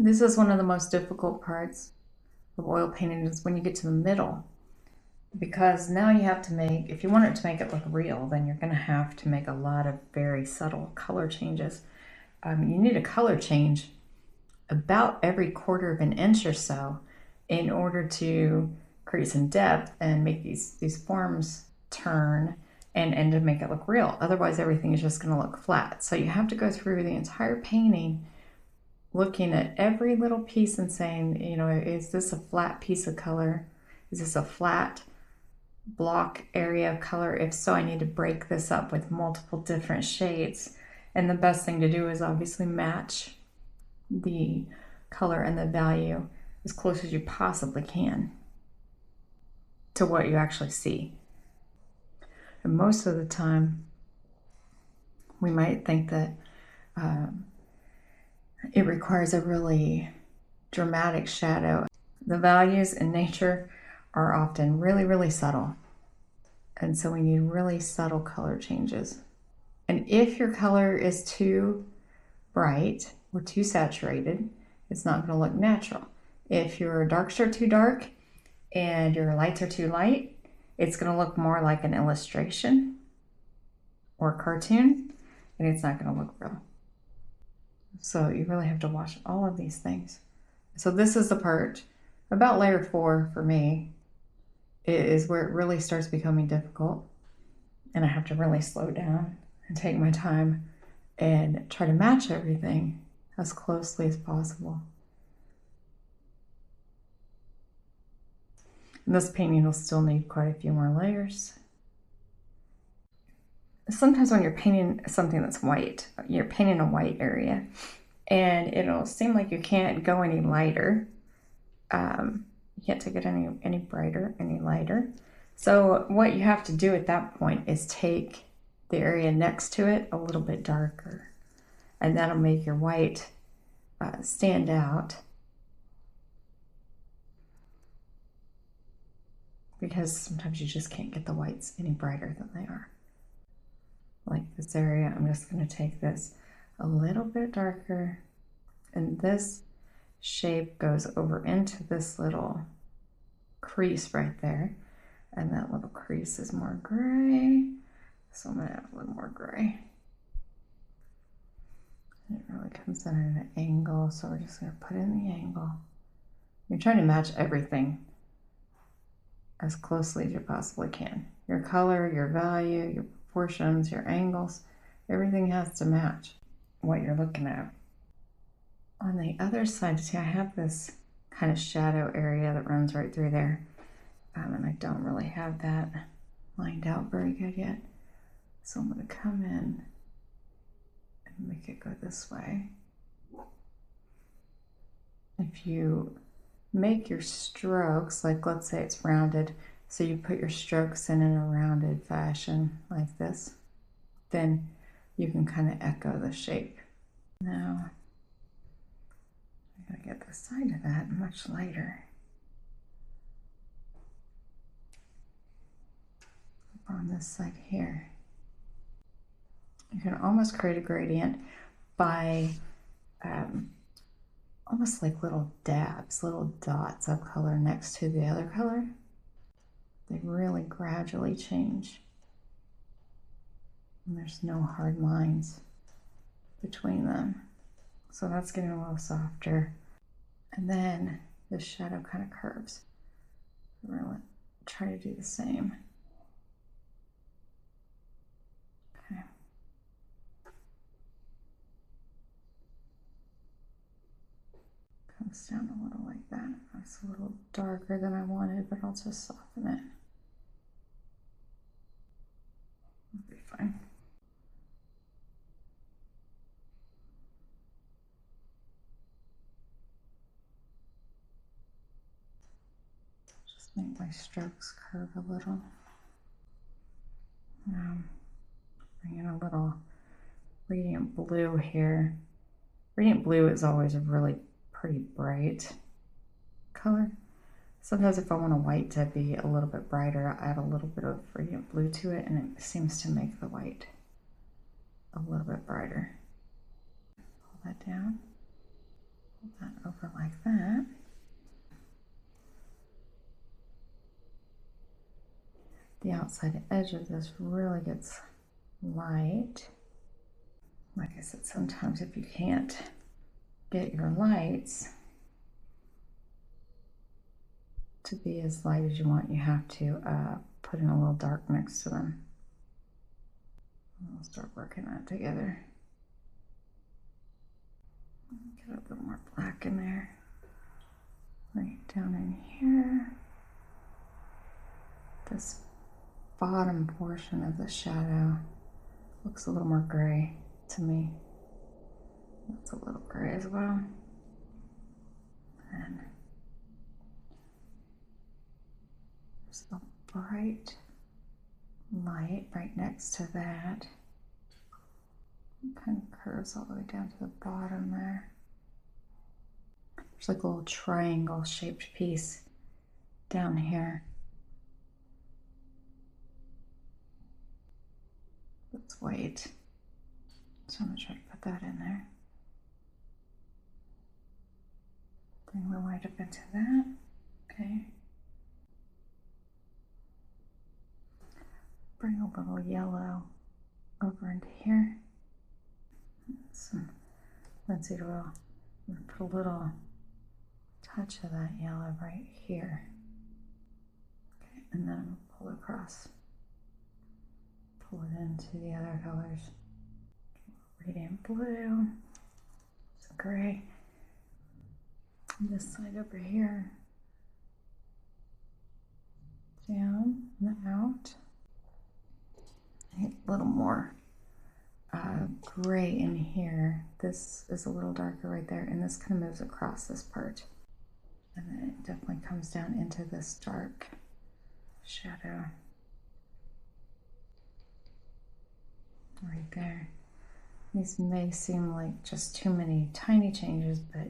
This is one of the most difficult parts of oil painting, is when you get to the middle, because now you have to make, if you want it to make it look real, then you're going to have to make a lot of very subtle color changes. You need a color change about every quarter of an inch or so in order to create some depth and make these forms turn and to make it look real. Otherwise, everything is just going to look flat. So you have to go through the entire painting looking at every little piece and saying, you know, is this a flat piece of color? Is this a flat block area of color? If so, I need to break this up with multiple different shades. And the best thing to do is obviously match the color and the value as close as you possibly can to what you actually see. And most of the time, we might think that it requires a really dramatic shadow. The values in nature are often really, really subtle. And so we need really subtle color changes. And if your color is too bright or too saturated, it's not going to look natural. If your darks are too dark and your lights are too light, it's going to look more like an illustration or a cartoon, and it's not going to look real. So you really have to watch all of these things. So this is the part about layer 4 for me, is where it really starts becoming difficult, and I have to really slow down and take my time and try to match everything as closely as possible. And this painting will still need quite a few more layers. Sometimes when you're painting something that's white, you're painting a white area, and it'll seem like you can't go any lighter. You can't take it any brighter, any lighter. So what you have to do at that point is take the area next to it a little bit darker, and that'll make your white stand out, because sometimes you just can't get the whites any brighter than they are. Like this area, I'm just going to take this a little bit darker, and this shape goes over into this little crease right there, and that little crease is more gray, so I'm going to add a little more gray. And it really comes in at an angle, so we're just going to put in the angle. You're trying to match everything as closely as you possibly can. Your color, your value, your proportions, your angles, everything has to match what you're looking at. On the other side, see, I have this kind of shadow area that runs right through there, and I don't really have that lined out very good yet. So I'm going to come in and make it go this way. If you make your strokes, like let's say it's rounded, so you put your strokes in a rounded fashion like this, then you can kind of echo the shape. Now, I'm going to get the side of that much lighter. On this side here. You can almost create a gradient by almost like little dabs, little dots of color next to the other color. They really gradually change. And there's no hard lines between them. So that's getting a little softer. And then the shadow kind of curves. We're going to try to do the same. Okay. Comes down a little like that. That's a little darker than I wanted, but I'll just soften it. It'll be fine. Just make my strokes curve a little. Now, bring in a little radiant blue here. Radiant blue is always a really pretty bright color. Sometimes if I want a white to be a little bit brighter, I add a little bit of radiant blue to it, and it seems to make the white a little bit brighter. Pull that down. Pull that over like that. The outside edge of this really gets light. Like I said, sometimes if you can't get your lights to be as light as you want, you have to put in a little dark next to them. We'll start working that together. Get a little more black in there. Right down in here. This bottom portion of the shadow looks a little more gray to me. That's a little gray as well. And there's a bright light right next to that. It kind of curves all the way down to the bottom there. There's like a little triangle shaped piece down here. That's white. So I'm going to try to put that in there. Bring the white up into that. Okay. Bring a little yellow over into here. Some linseed oil. I'm going to put a little touch of that yellow right here. Okay, and then I'm going to pull it across. Pull it into the other colors. Radiant blue, some gray. And this side over here. Down and out. A little more gray in here. This is a little darker right there, and this kind of moves across this part. And then it definitely comes down into this dark shadow. Right there. These may seem like just too many tiny changes, but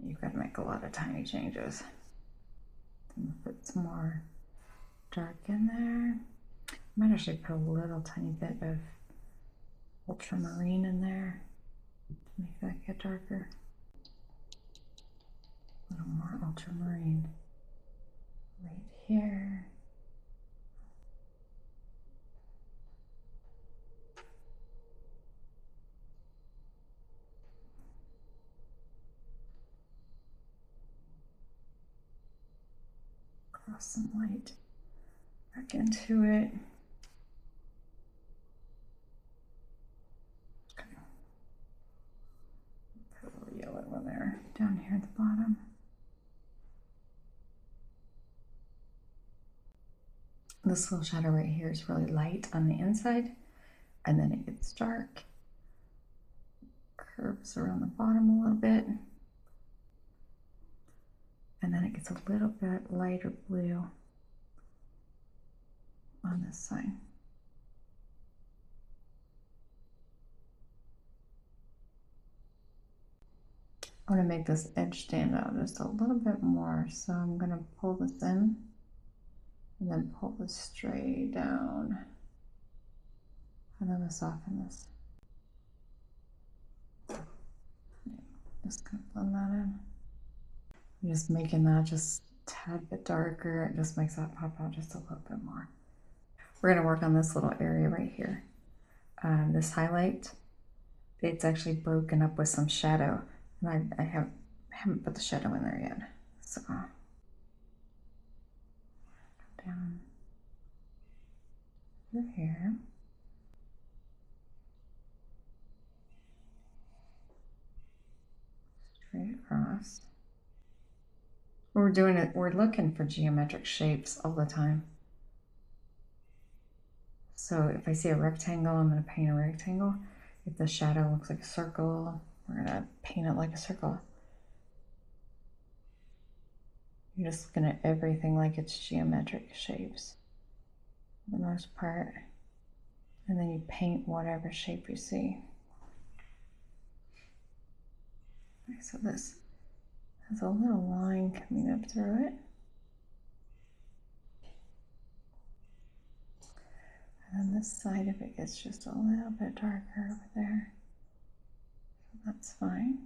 you've got to make a lot of tiny changes. I'm gonna put some more dark in there. I might actually put a little tiny bit of ultramarine in there to make that get darker. A little more ultramarine right here. Cross some light back into it. Okay. Put a little yellow in there, down here at the bottom. This little shadow right here is really light on the inside, and then it gets dark. Curves around the bottom a little bit. And then it gets a little bit lighter blue on this side. I want to make this edge stand out just a little bit more. So I'm going to pull this in and then pull this straight down. And then soften this. Just going to blend that in. I'm just making that just a tad bit darker. It just makes that pop out just a little bit more. We're going to work on this little area right here. This highlight, it's actually broken up with some shadow. And I haven't put the shadow in there yet. So, go down through here. Straight across. We're doing it, we're looking for geometric shapes all the time. So if I see a rectangle, I'm going to paint a rectangle. If the shadow looks like a circle, we're going to paint it like a circle. You're just looking at everything like it's geometric shapes for the most part. And then you paint whatever shape you see. Okay, so this has a little line coming up through it. And then this side of it gets just a little bit darker over there. So that's fine.